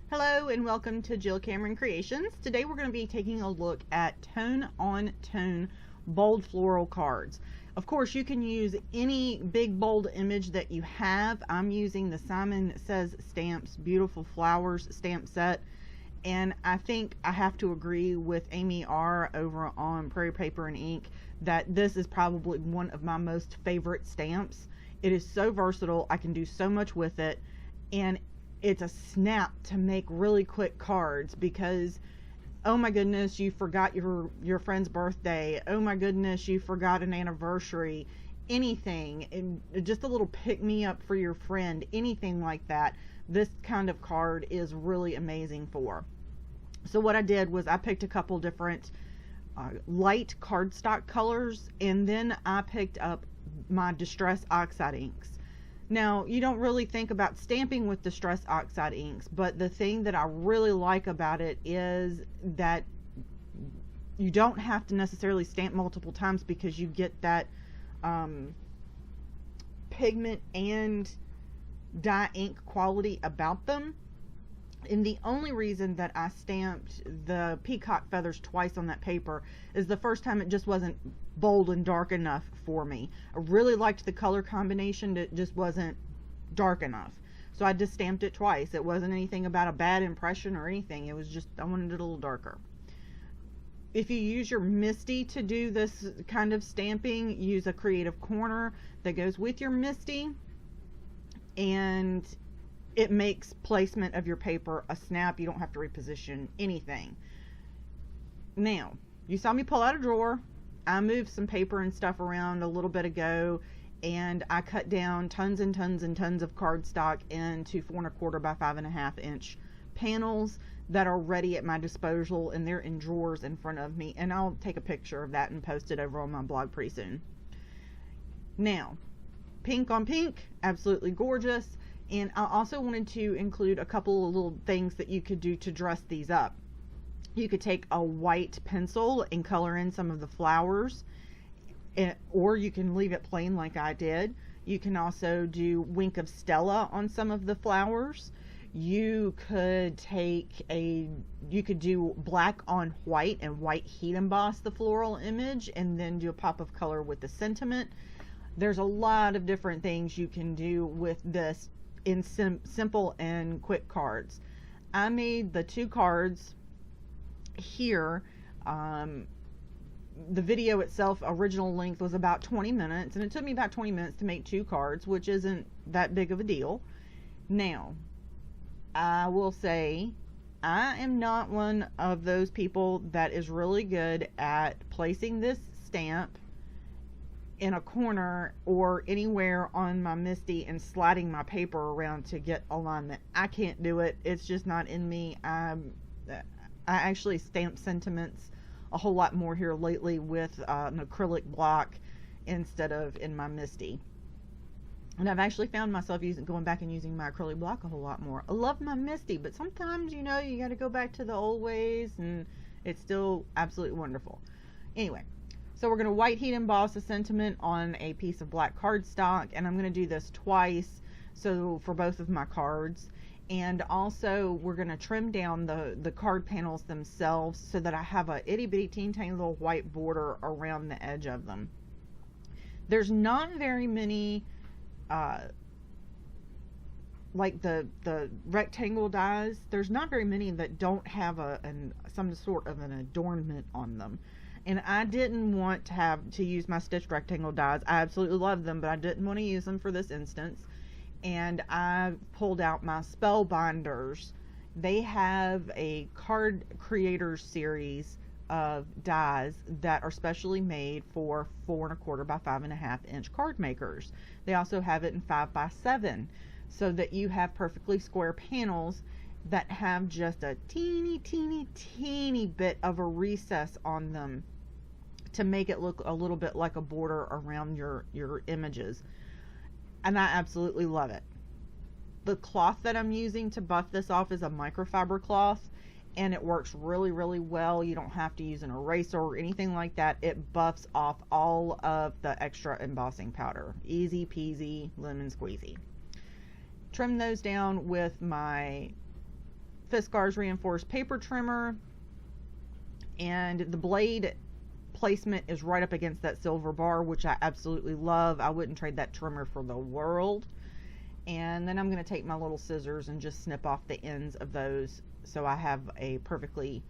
Hello and welcome to Jill Cameron Creations. Today we're going to be taking a look at tone on tone bold floral cards. Of course, you can use any big bold image that you have. I'm using the Simon Says Stamps Beautiful Flowers stamp set, and I think I have to agree with Amy R over on Prairie Paper and Ink that this is probably one of my most favorite stamps. It is so versatile. I can do so much with it, and it's a snap to make really quick cards because, oh my goodness, you forgot your friend's birthday, oh my goodness, you forgot an anniversary, anything, and just a little pick me up for your friend, anything like that, this kind of card is really amazing for. So what I did was I picked a couple different light cardstock colors, and then I picked up my Distress Oxide inks. Now, you don't really think about stamping with Distress Oxide inks, but the thing that I really like about it is that you don't have to necessarily stamp multiple times because you get that pigment and dye ink quality about them. And the only reason that I stamped the peacock feathers twice on that paper is the first time it just wasn't bold and dark enough for me. I really liked the color combination, it just wasn't dark enough. So I just stamped it twice. It wasn't anything about a bad impression or anything. It was just, I wanted it a little darker. If you use your Misty to do this kind of stamping, use a creative corner that goes with your Misty, and it makes placement of your paper a snap. You don't have to reposition anything. Now, you saw me pull out a drawer. I moved some paper and stuff around a little bit ago, and I cut down tons and tons and tons of cardstock into 4 1/4 by 5.5 inch panels that are ready at my disposal, and they're in drawers in front of me, and I'll take a picture of that and post it over on my blog pretty soon. Now, pink on pink, absolutely gorgeous. And I also wanted to include a couple of little things that you could do to dress these up. You could take a white pencil and color in some of the flowers, or you can leave it plain like I did. You can also do Wink of Stella on some of the flowers. You could do black on white and white heat emboss the floral image, and then do a pop of color with the sentiment. There's a lot of different things you can do with this in simple and quick cards. I made the 2 cards here. The video itself, original length was about 20 minutes, and it took me about 20 minutes to make 2 cards, which isn't that big of a deal. Now, I will say I am not one of those people that is really good at placing this stamp in a corner or anywhere on my Misty and sliding my paper around to get alignment. I can't do it. It's just not in me. I actually stamp sentiments a whole lot more here lately with an acrylic block instead of in my Misty. And I've actually found myself going back and using my acrylic block a whole lot more. I love my Misty, but sometimes, you know, you got to go back to the old ways, and it's still absolutely wonderful. Anyway, so we're going to white heat emboss a sentiment on a piece of black cardstock, and I'm going to do this twice, so for both of my cards. And also we're going to trim down the card panels themselves so that I have a itty bitty teeny tiny little white border around the edge of them. There's not very many like the rectangle dies, there's not very many that don't have some sort of an adornment on them. And I didn't want to use my stitched rectangle dies. I absolutely love them, but I didn't want to use them for this instance. And I pulled out my Spellbinders. They have a card creators series of dies that are specially made for 4 1/4 by 5.5 inch card makers. They also have it in 5 by 7, so that you have perfectly square panels that have just a teeny bit of a recess on them to make it look a little bit like a border around your images. And I absolutely love it. The cloth that I'm using to buff this off is a microfiber cloth, and it works really well. You don't have to use an eraser or anything like that. It buffs off all of the extra embossing powder. Easy peasy lemon squeezy. Trim those down with my Fiskars reinforced paper trimmer, and the blade placement is right up against that silver bar, which I absolutely love. I wouldn't trade that trimmer for the world. And then I'm going to take my little scissors and just snip off the ends of those, so I have a perfectly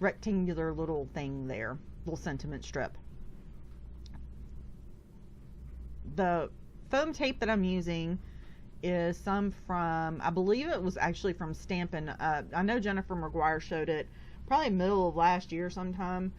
rectangular little thing there, little sentiment strip. The foam tape that I'm using is some from, I believe it was actually from Stampin' Up. I know Jennifer McGuire showed it probably middle of last year sometime.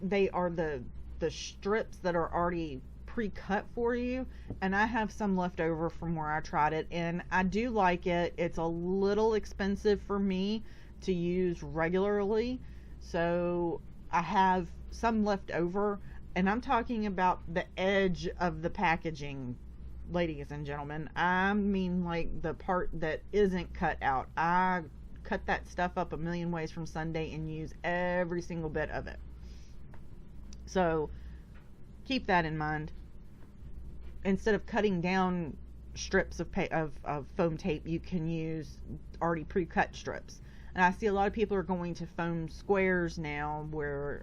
They are the strips that are already pre-cut for you, and I have some left over from where I tried it, and I do like it. It's a little expensive for me to use regularly, so I have some left over, and I'm talking about the edge of the packaging, ladies and gentlemen. I mean, like the part that isn't cut out. I cut that stuff up a million ways from Sunday and use every single bit of it. So keep that in mind. Instead of cutting down strips of foam tape, you can use already pre-cut strips. And I see a lot of people are going to foam squares now, where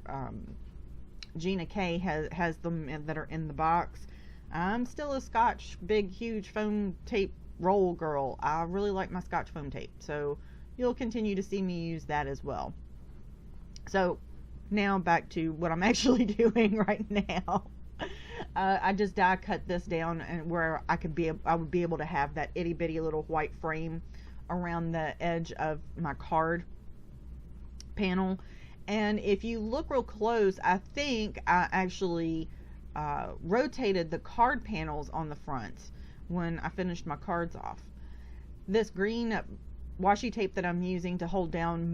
Gina K has them that are in the box. I'm still a Scotch big huge foam tape roll girl. I really like my Scotch foam tape, so you'll continue to see me use that as well. So now back to what I'm actually doing right now. I just die cut this down, and where I would be able to have that itty bitty little white frame around the edge of my card panel. And if you look real close, I think I actually rotated the card panels on the front when I finished my cards off. This green washi tape that I'm using to hold down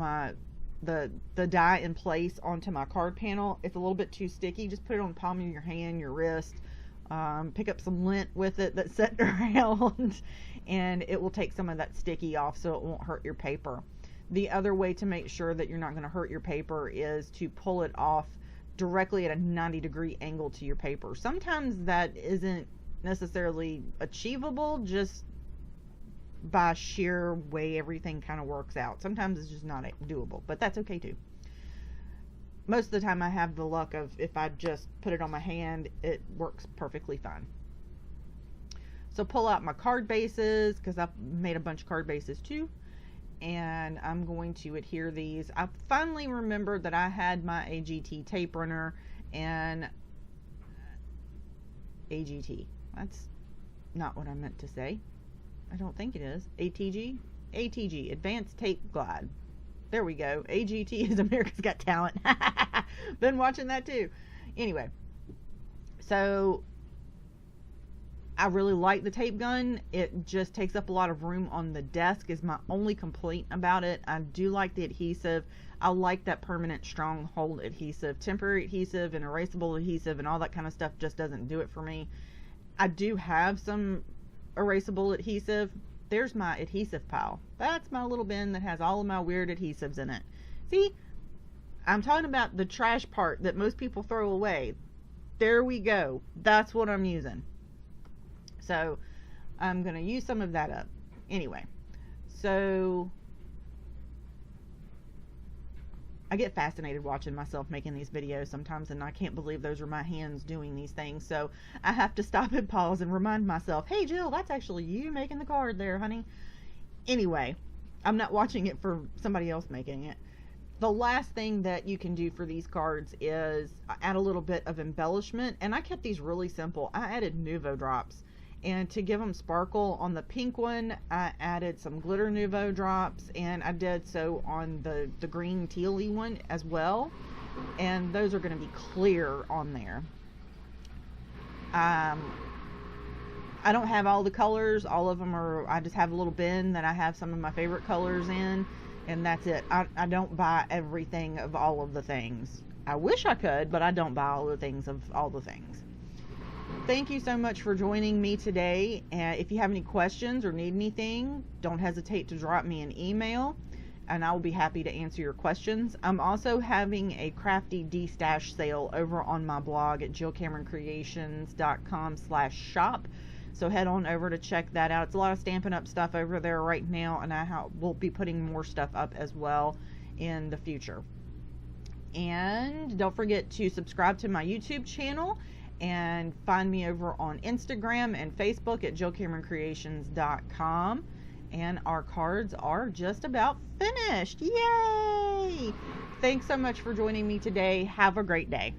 the die in place onto my card panel, it's a little bit too sticky. Just put it on the palm of your hand, your wrist, pick up some lint with it that's set around, and it will take some of that sticky off so it won't hurt your paper. The other way to make sure that you're not going to hurt your paper is to pull it off directly at a 90-degree angle to your paper. Sometimes that isn't necessarily achievable just by sheer way everything kind of works out. Sometimes it's just not doable, but that's okay too. Most of the time I have the luck of, if I just put it on my hand, it works perfectly fine. So pull out my card bases, because I've made a bunch of card bases too, and I'm going to adhere these. I finally remembered that I had my AGT tape runner, and AGT, that's not what I meant to say. I don't think it is. ATG? ATG, Advanced Tape Glide. There we go. AGT is America's Got Talent. Been watching that too. Anyway, so I really like the tape gun. It just takes up a lot of room on the desk is my only complaint about it. I do like the adhesive. I like that permanent stronghold adhesive. Temporary adhesive and erasable adhesive and all that kind of stuff just doesn't do it for me. I do have some erasable adhesive. There's my adhesive pile. That's my little bin that has all of my weird adhesives in it. See, I'm talking about the trash part that most people throw away. There we go. That's what I'm using. So I'm going to use some of that up. Anyway, so I get fascinated watching myself making these videos sometimes, and I can't believe those are my hands doing these things. So I have to stop and pause and remind myself, hey Jill, that's actually you making the card there, honey. Anyway, I'm not watching it for somebody else making it. The last thing that you can do for these cards is add a little bit of embellishment, and I kept these really simple. I added Nuvo drops, and to give them sparkle on the pink one, I added some glitter Nuvo drops, and I did so on the green tealy one as well, and those are going to be clear on there. I don't have all the colors. All of them are, I just have a little bin that I have some of my favorite colors in, and that's it. I don't buy everything of all of the things. I wish I could, but I don't buy all the things of all the things. Thank you so much for joining me today. And if you have any questions or need anything, don't hesitate to drop me an email, and I will be happy to answer your questions. I'm also having a crafty de-stash sale over on my blog at jillcameroncreations.com/shop. So head on over to check that out. It's a lot of Stampin' Up stuff over there right now, and I will be putting more stuff up as well in the future. And don't forget to subscribe to my YouTube channel and find me over on Instagram and Facebook at JillCameronCreations.com. And our cards are just about finished. Yay! Thanks so much for joining me today. Have a great day.